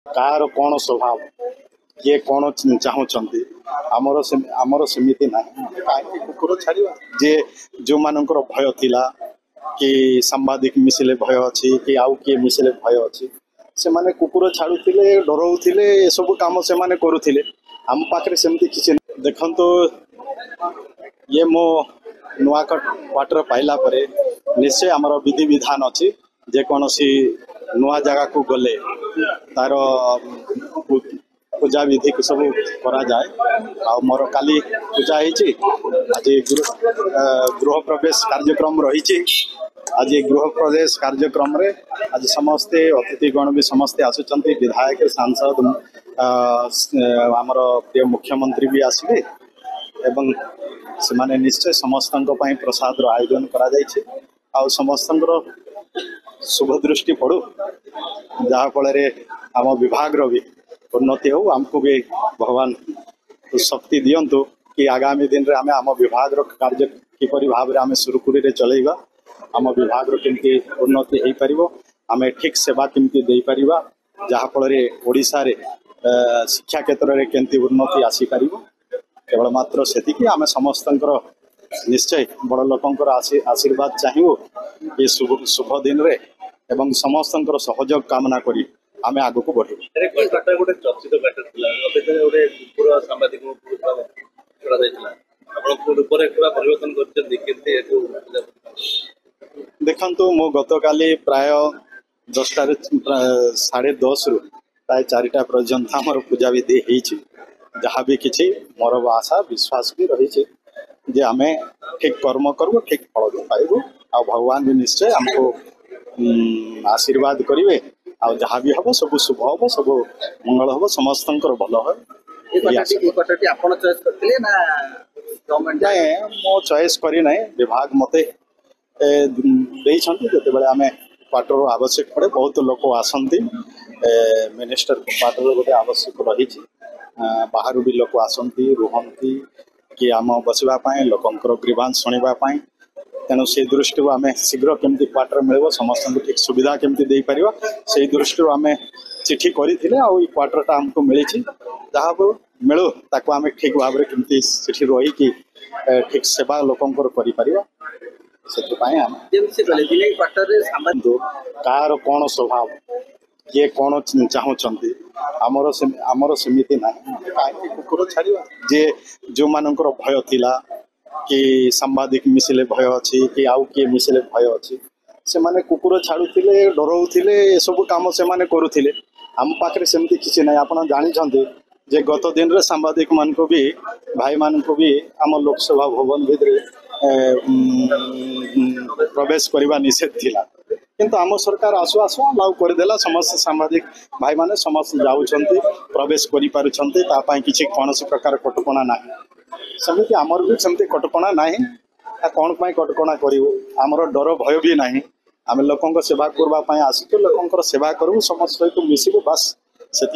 Car कौन स्वभाव किए कौन चाहूँगी आमर सेमती ना कहीं कुकुर छाड़ा जे जो मानकर भय थिला कि सांबादिक मिसिले भय अच्छी कि आउ किए मिसिले भय अच्छी से माने कुकुर छाड़ुले डराउले ए सब कम से माने करुले आम पाखे सेमती किसी देखो ये मो नुआ क्वार्टर पाइला परे निश्चय आमर विधि विधान अच्छी जेकोसी नुआ जगह को गले तार पूजा विधि को सब करा जाए आ मोर काली पूजा होती आज गृह प्रवेश कार्यक्रम रही आज गृह प्रवेश कार्यक्रम रे आज समस्ते अतिथिगण भी समस्ते आसुंच विधायक सांसद आमर प्रिय मुख्यमंत्री भी आसवे एवं से माने निश्चय समस्त प्रसाद आयोजन करा आ समस्त शुभ दृष्टि पड़ू जहाँफल आम विभाग भी उन्नति हो आमको भी भगवान शक्ति दिंतु कि आगामी दिन में आम आम विभाग कार्य किपरि भाव आम सुरखुरी में चलेगा आम विभाग केमती उन्नति हो पार आम ठीक सेवा केमती दे पार जहाँफल ओडिशा रे शिक्षा क्षेत्र में केमती उन्नति आसीपर केवल मात्र से आम समस्त निश्चय बड़ लोकंर आशीर्वाद चाहिए ये शुभ दिन रे एवं समस्त सहयोग कामना करी आम आग को बढ़े देखु मो गत काली प्राय 10 10:30 रु प्राय 4टा पर्यंत आमर पूजा विधि जहाँ भी किसी मोर आशा विश्वास भी रही जे आम ठीक कर्म करूँ ठीक फल भी पाइबू आ भगवान भी निश्चय आमको आशीर्वाद करेंगे आ जहाँ भी हम सब शुभ हम सब मंगल हम समस्त भल हो मो चॉइस करना विभाग मत जो आम क्वार्टर आवश्यक पड़े बहुत लोक आसती मिनिस्टर क्वार्टर गोटे आवश्यक रही बाहर भी लोक आसती रुहती कि आम बसवाई लोकंर ग्रीवांस शुणापी तेणु से दृष्टि आम शीघ्र केमती क्वार्टर मिल समस्त ठीक सुविधा केमती दे पार से दृष्टि आम चिठी करें क्वार्टरटा आमको मिली जहाँ मिलू ताको आम ठीक भाव में केमती सेठी रही ठीक सेवा लोकंर कर कार कौन स्वभाव किए कौन चाहूँगी आमर सेमती ना कहीं कुकुर छाड़ा जे जो मानकर भय थिला कि सांबादिक मिसिले भय अच्छी कि आउ किए मिसिले भय अच्छी से माने कुकुर छाड़ुले डराउले ए सब कम से माने करुले आम पाखे सेमती किसी ना आप जानी जे गत दिन रे सांबादिक मान को भी भाई मान को भी आम लोकसभा भवन भितर प्रवेश करने निषेध थिला किंतु आम सरकार आसु आसु अलाउ करदेला समस्त सांबादिक भाई माने समस्त जाऊँच प्रवेश करें किसी कौन प्रकार कटकणा ना सेमती आमर भी सेमती कटकणा ना कौन कटकणा करूँ आमर डर भय भी ना आम लोक सेवा करने आसु लोक सेवा करूँ समस्त सहित मिसबू बास से।